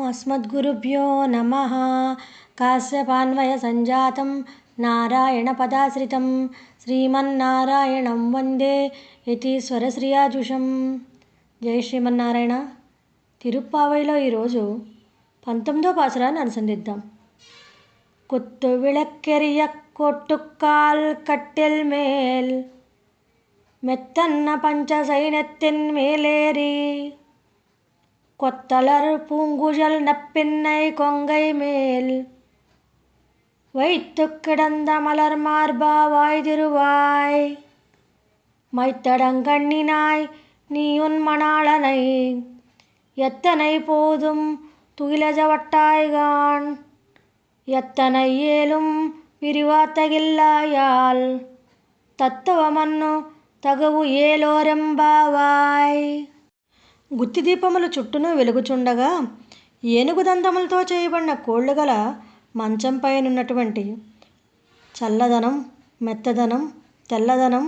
अस्मद्गुरुभ्यो नमः। काश्यपान्वयसञ्जातं नारायणपदाश्रितं శ్రీమన్నారాయణం వందే యతీశ్వరశ్రియాజుషం. జై శ్రీమన్నారాయణ. తిరుప్పావైలో ఈరోజు 19వ పాసురాన్ని అనుసంధిద్దాం. కుత్తు విளக்கெரிய கோட்டுக்கால் கட்டில் மேல் மெத்தன்ன பஞ்சசைனத்தின் மேலேறி கொத்தலர் பூங்குழல் நப்பின்னை கொங்கை மேல் வைத்து கிடந்த மலர் மார்பா வாய்திருவாய் மைத்தடங்கண்ணினாய் நீயுன் மணாளனை எத்தனை போதும் துயிலஜவட்டாய்கான் எத்தனை ஏலும் విరివాతగిల్లాయాల్ తత్వమన్ను తగవు ఏలోరెంబావాయ్. గుత్తి దీపములు చుట్టూను వెలుగుచుండగా ఏనుగు దంతములతో చేయబడిన కోళ్ళు గల మంచంపైనున్నటువంటి చల్లదనం, మెత్తదనం, తెల్లదనం,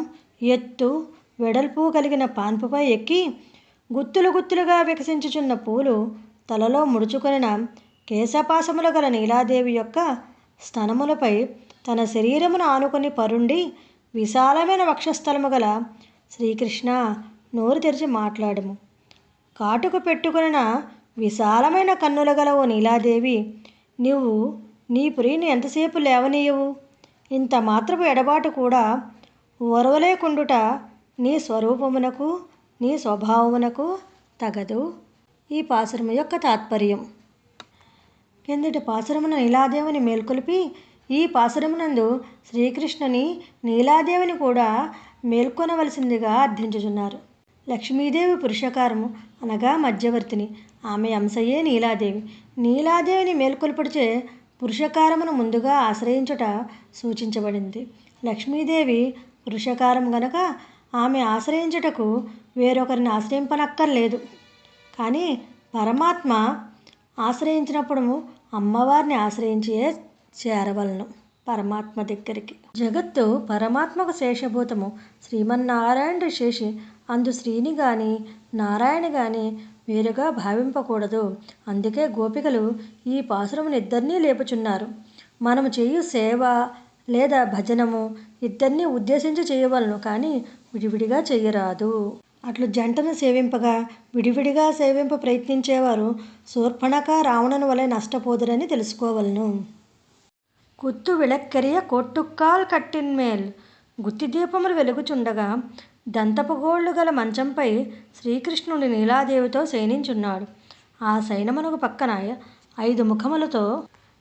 ఎత్తు, వెడల్పు కలిగిన పాన్పుపై ఎక్కి గుత్తులు గుత్తులుగా వికసించుచున్న పూలు తలలో ముడుచుకొనిన కేశపాశములు గల నీలాదేవి యొక్క స్తనములపై తన శరీరమును ఆనుకొని పరుండి విశాలమైన వక్షస్థలము గల శ్రీకృష్ణ, నోరు తెరిచి మాట్లాడము. కాటుకు పెట్టుకున్న విశాలమైన కన్నుల గల ఓ నీలాదేవి, నీవు నీ పురిని ఎంతసేపు లేవనీయవు? ఇంత మాత్రపు ఎడబాటు కూడా ఓర్వలేకుండుట నీ స్వరూపమునకు, నీ స్వభావమునకు తగదు. ఈ పాసురము యొక్క తాత్పర్యం. కిందటి పాసురమున నీలాదేవిని మేల్కొల్పి ఈ పాసురమునందు శ్రీకృష్ణుని నీలాదేవిని కూడా మేల్కొనవలసిందిగా అర్థించుచున్నారు. లక్ష్మీదేవి పురుషకారము అనగా మధ్యవర్తిని, ఆమె అంశయే నీలాదేవి. నీలాదేవిని మేల్కొల్పుడిచే పురుషకారమును ముందుగా ఆశ్రయించుట సూచించబడింది. లక్ష్మీదేవి పురుషకారం గనక ఆమె ఆశ్రయించుటకు వేరొకరిని ఆశ్రయింపనక్కర్లేదు. కానీ పరమాత్మ ఆశ్రయించినప్పుడు అమ్మవారిని ఆశ్రయించే చేరవలను పరమాత్మ దగ్గరికి. జగత్తు పరమాత్మకు శేషభూతము. శ్రీమన్నారాయణుడు శేషి. అందు శ్రీని గాని నారాయణ గాని వేరుగా భావింపకూడదు. అందుకే గోపికలు ఈ పాసురమును ఇద్దరినీ లేపుచున్నారు. మనము చేయు సేవ లేదా భజనము ఇద్దరినీ ఉద్దేశించి చేయవలను, కానీ విడివిడిగా చేయరాదు. అట్లు జంటను సేవింపగా విడివిడిగా సేవింప ప్రయత్నించేవారు శూర్పణఖ రావణుని వలె నష్టపోదురని తెలుసుకోవలను. కుత్తు విளக்கெரிய కోట్టుక్కాల్ కట్టిన్మేల్. గుత్తి దీపములు వెలుగుచుండగా దంతపు గోళ్ళు గల మంచంపై శ్రీకృష్ణుడి నీలాదేవితో శయనించున్నాడు. ఆ శయనమునకు పక్కన 5 ముఖములతో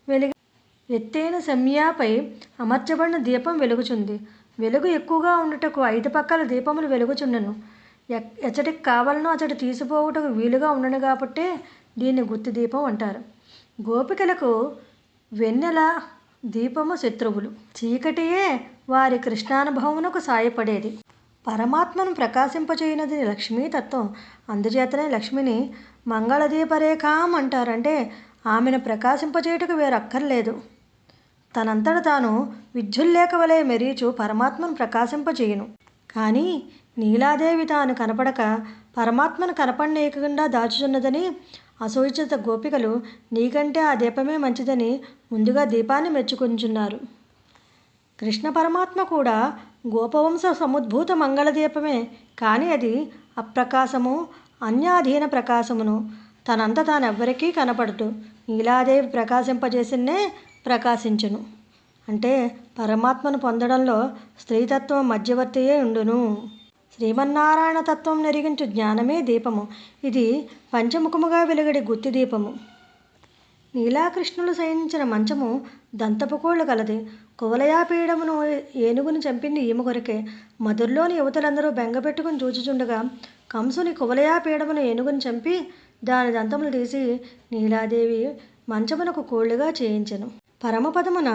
వెలిగి ఎత్తైన శమ్యాపై అమర్చబడిన దీపం వెలుగుచుంది. వెలుగు ఎక్కువగా ఉండుటకు 5 పక్కల దీపములు వెలుగుచుండెను. ఎచ్చటికి కావాలనో అచ్చటి తీసిపోవుటకు వీలుగా ఉండను కాబట్టే దీన్ని గుత్తి దీపం అంటారు. గోపికలకు వెన్నెల దీపము శత్రువులు, చీకటియే వారి కృష్ణానుభవమునకు సాయపడేది. పరమాత్మను ప్రకాశింపచేయునది లక్ష్మీతత్వం. అందుచేతనే లక్ష్మిని మంగళదీపరేఖాం అంటారంటే ఆమెను ప్రకాశింపచేయుటకు వేరు అక్కర్లేదు. తనంతట తాను విద్యుల్లేఖ వలె మెరీచు పరమాత్మను ప్రకాశింపచేయును. కానీ నీలాదేవి తాను కనపడక పరమాత్మను కనపడనీయకుండా దాచుచున్నదని అసూయచేత గోపికలు నీకంటే ఆ దీపమే మంచిదని ముందుగా దీపాన్ని మెచ్చుకుంటున్నారు. కృష్ణ పరమాత్మ కూడా గోపవంశ సముద్భూత మంగళదీపమే. కానీ అది అప్రకాశము, అన్యాధీన ప్రకాశమును. తనంత తానెవ్వరికీ కనపడదు. నీలాదేవి ప్రకాశింపజేసినే ప్రకాశించును. అంటే పరమాత్మను పొందడంలో స్త్రీతత్వం మధ్యవర్తియే ఉండును. శ్రీమన్నారాయణ తత్వం నెరిగించు జ్ఞానమే దీపము. ఇది పంచముఖముగా వెలుగడి గుత్తి దీపము. నీలాకృష్ణులు శయనించిన మంచము దంతపు కోళ్ళు కలది. కువలయాపీడమును ఏనుగుని చంపింది ఈమె కొరకే. మధురలోని యువతులందరూ బెంగపెట్టుకుని చూచుచుండగా కంసుని కువలయాపీడమును ఏనుగుని చంపి దాని దంతములు తీసి నీలాదేవి మంచమునకు కోళ్ళుగా చేయించెను. పరమపదమున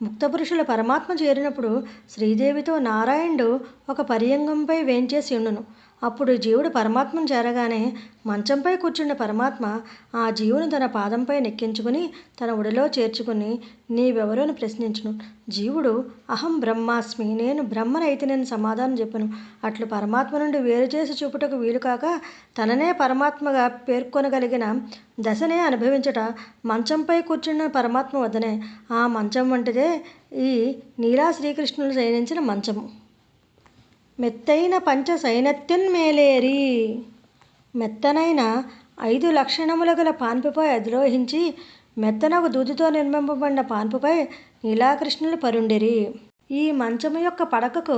ముక్తపురుషుల పరమాత్మ చేరినప్పుడు శ్రీదేవితో నారాయణుడు ఒక పర్యంగంపై వేంచేసి ఉండును. అప్పుడు జీవుడు పరమాత్మను చేరగానే మంచంపై కూర్చున్న పరమాత్మ ఆ జీవుని తన పాదంపై నెక్కించుకుని తన ఒడిలో చేర్చుకుని నీవెవరోని ప్రశ్నించును. జీవుడు అహం బ్రహ్మాస్మి, నేను బ్రహ్మనైతినని సమాధానం చెప్పను. అట్లు పరమాత్మ నుండి వేరు చేసి చూపుటకు వీలుకాక తననే పరమాత్మగా పేర్కొనగలిగిన దశనే అనుభవించట మంచంపై కూర్చున్న పరమాత్మ వద్దనే. ఆ మంచం వంటిదే ఈ నీలా శ్రీకృష్ణులు శయనించిన మంచము. మెత్తైన పంచ సైనత్యన్మేలేరి, మెత్తనైన 5 లక్షణములు గల పాన్పుపై అధిరోహించి మెత్తనకు దూదితో నిర్మింపబడిన పాన్పుపై నీలాకృష్ణులు పరుండిరి. ఈ మంచము యొక్క పడకకు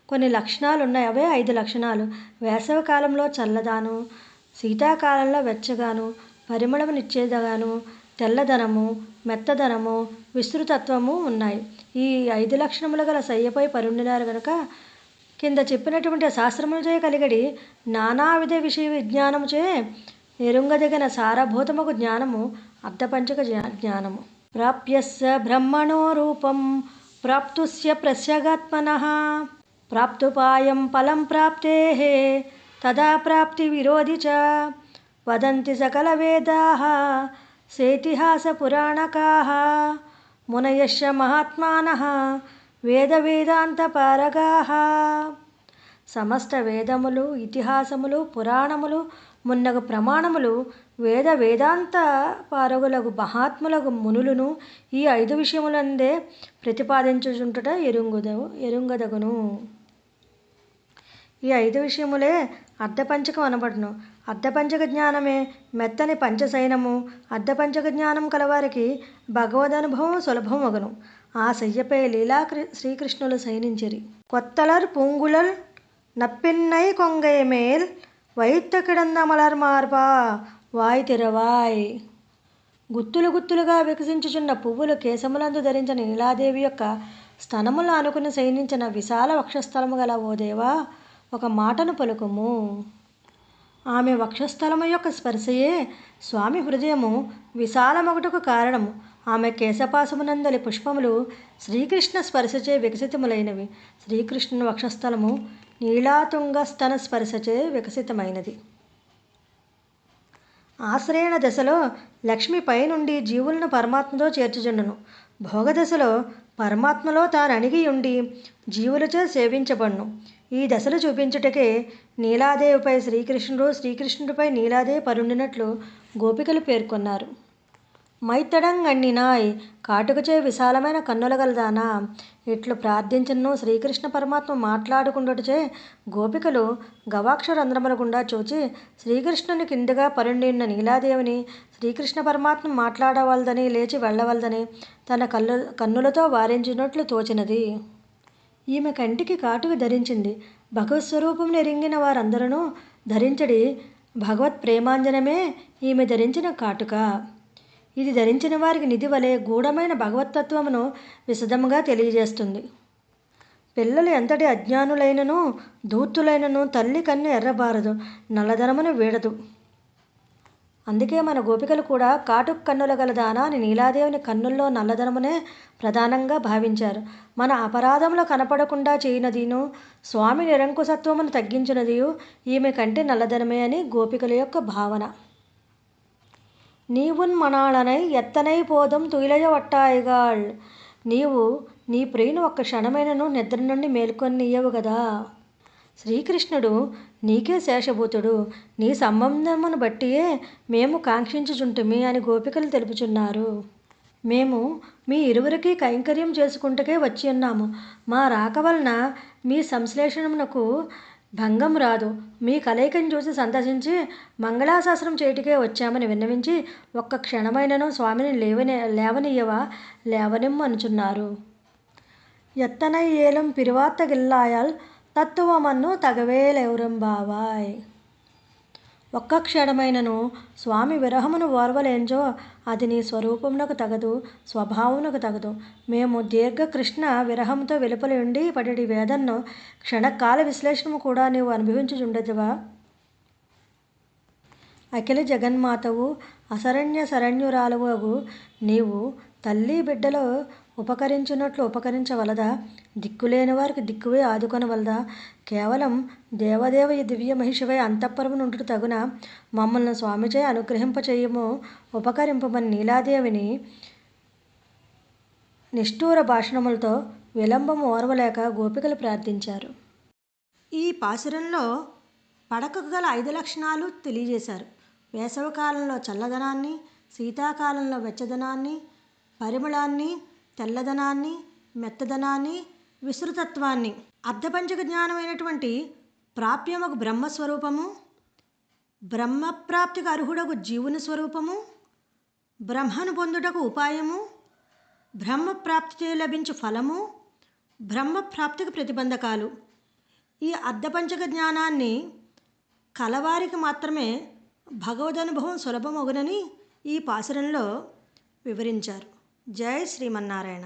కొన్ని లక్షణాలు ఉన్నాయి. అవే 5 లక్షణాలు. వేసవి కాలంలో చల్లదాను, శీతాకాలంలో వెచ్చగాను, పరిమళమునిచ్చేదగాను, తెల్లదనము, మెత్తదనము, విస్తృతత్వము ఉన్నాయి. ఈ 5 లక్షణములు గల శయ్యపై పరుండినారు గనుక కింద చెప్పినటువంటి శాస్త్రములచే కలిగడి నానావిధ విషయ విజ్ఞానముచే ఎరుంగదగిన సారభూతముకు జ్ఞానము అర్ధపంచక జ్ఞానము. ప్రాప్యస్య బ్రహ్మణో రూపం ప్రాప్తుస్య ప్రస్యగాత్మనః ప్రాప్తుపాయం ఫలం ప్రాప్తేః తదా ప్రాప్తి విరోధి చ వదంతి సకల వేదాః సేతిహాస పురాణకాః మునయశ్చ మహాత్మానః వేద వేదాంత పారగాః. సమస్త వేదములు, ఇతిహాసములు, పురాణములు మున్నగు ప్రమాణములు వేద వేదాంత పారగులకు మహాత్ములకు మునులను ఈ 5 విషయములందే ప్రతిపాదించుచుంటుట ఎరుంగదగును. ఈ 5 విషయములే అర్ధపంచకం అనబడును. అర్ధపంచక జ్ఞానమే మెత్తని పంచశయనము. అర్ధపంచక జ్ఞానం కలవారికి భగవదనుభవం సులభమగును. ఆ శయ్యపై లీలా శ్రీకృష్ణులు శయనించిరి. కొత్తలర్ పూంగులర్ నప్పిన్నై కొంగై మేల్ వైత్త కిడంద మలర్ మార్బా వాయ్ తిరవాయ్. గుత్తులు గుత్తులుగా వికసించుచున్న పువ్వులు కేశములందు ధరించిన నీలాదేవి యొక్క స్తనములు అనుకుని శయనించిన విశాల వక్షస్థలము గల ఓ దేవా, ఒక మాటను పలుకుము. ఆమె వక్షస్థలము యొక్క స్పర్శయే స్వామి హృదయము విశాలమగుటకు కారణము. ఆమె కేశపాసమునందలి పుష్పములు శ్రీకృష్ణ స్పర్శచే వికసితములైనవి. శ్రీకృష్ణుని వక్షస్థలము నీలాతుంగ స్తన స్పర్శచే వికసితమైనది. ఆశ్రయణ దశలో లక్ష్మి పైనుండి జీవులను పరమాత్మతో చేర్చుచుండును. భోగదశలో పరమాత్మలో తాను అణిగి ఉండి జీవులచే సేవించబడును. ఈ దశలు చూపించుటకే నీలాదేవిపై శ్రీకృష్ణుడు, శ్రీకృష్ణుడిపై నీలాదేవి పరుండినట్లు గోపికలు పేర్కొన్నారు. మైత్తడంగణ్ణినాయ్ కాటుకచే విశాలమైన కన్నుల గలదానా, ఇట్లు ప్రార్థించను. శ్రీకృష్ణ పరమాత్మ మాట్లాడుకుండుటచే గోపికలు గవాక్షరంధ్రముల గుండా చూచి శ్రీకృష్ణుని కిందగా పరుండిన్న నీలాదేవిని శ్రీకృష్ణ పరమాత్మ మాట్లాడవలదని లేచి వెళ్ళవలదని తన కన్నులతో వారించినట్లు తోచినది. ఈమె కంటికి కాటుక ధరించింది. భగవత్ స్వరూపం ఎరింగిన వారందరూ ధరించడి భగవత్ ప్రేమాంజనమే ఈమె ధరించిన కాటుక. ఇది ధరించిన వారికి నిధి వలె గూఢమైన భగవత్తత్వమును విశదముగా తెలియజేస్తుంది. పిల్లలు ఎంతటి అజ్ఞానులైనను ధూర్తులైనను తల్లి కన్ను ఎర్రబారదు, నల్లధనమును వీడదు. అందుకే మన గోపికలు కూడా కాటుక కన్నుల గలదానా అని నీలాదేవిని కన్నుల్లో నల్లధనమునే ప్రధానంగా భావించారు. మన అపరాధములు కనపడకుండా చేయనదిను స్వామి నిరంకుశత్వమును తగ్గించినదియు ఈమె కంటే నల్లధనమే అని గోపికల యొక్క భావన. నీవున్ మనాళనై ఎత్తనై పోదం తుయిలయ వట్టాయిగాళ్. నీవు నీ ప్రియును ఒక్క క్షణమైనను నిద్ర నుండి మేల్కొనియ్యవు గదా. శ్రీకృష్ణుడు నీకే శేషభూతుడు, నీ సంబంధమును బట్టియే మేము కాంక్షించుచుంటుమి అని గోపికలు తెలుపుచున్నారు. మేము మీ ఇరువురికి కైంకర్యం చేసుకుంటకే వచ్చి ఉన్నాము. మా రాక వలన మీ సంశ్లేషణమునకు భంగం రాదు. మీ కలయికను చూసి సంతసించి మంగళాశాసనం చేయుటకే వచ్చామని విన్నవించి ఒక్క క్షణమైనను స్వామిని లేవనియ్యవా, లేవనిమ్మనుచున్నారు. ఎత్తనై ఏలం పిరువాత్త గిల్లాయాల్ తత్తువమన్ను తగవేలెవరంబావాయ్. ఒక్క క్షణమైనను స్వామి విరహమును ఓర్వలేంచో అది నీ స్వరూపమునకు తగదు, స్వభావమునకు తగదు. మేము దీర్ఘ కృష్ణ విరహంతో వెలుపలి ఉండి పడి వేదన్ను క్షణకాల విశ్లేషణము కూడా నీవు అనుభవించుచుండదివా. అఖిల జగన్మాతవు అశరణ్య శరణ్యురాలువగు నీవు తల్లి బిడ్డలో ఉపకరించినట్లు ఉపకరించవలదా? దిక్కులేని వారికి దిక్కువే ఆదుకొనవలదా? కేవలం దేవదేవ ఈ దివ్య మహిషివై అంతఃపురము నుండుట తగున మమ్మల్ని స్వామిచే అనుగ్రహింపచేయుము, ఉపకరింపమని నీలాదేవిని నిష్ఠూర భాషణములతో విలంబము ఓర్వలేక గోపికలు ప్రార్థించారు. ఈ పాసురంలో పడకకు గల 5 లక్షణాలు తెలియజేశారు. వేసవికాలంలో చల్లదనాన్ని, శీతాకాలంలో వెచ్చదనాన్ని, పరిమళాన్ని, తెల్లదనాన్ని, మెత్తదనాన్ని, విస్తృతత్వాన్ని, అర్ధపంచక జ్ఞానమైనటువంటి ప్రాప్యమగు బ్రహ్మస్వరూపము, బ్రహ్మప్రాప్తికి అర్హుడకు జీవుని స్వరూపము, బ్రహ్మను పొందుటకు ఉపాయము, బ్రహ్మప్రాప్తిచే లభించు ఫలము, బ్రహ్మప్రాప్తికి ప్రతిబంధకాలు. ఈ అర్ధపంచక జ్ఞానాన్ని కలవారికి మాత్రమే భగవదనుభవం సులభమగునని ఈ పాసురంలో వివరించారు. జై శ్రీమన్నారాయణ.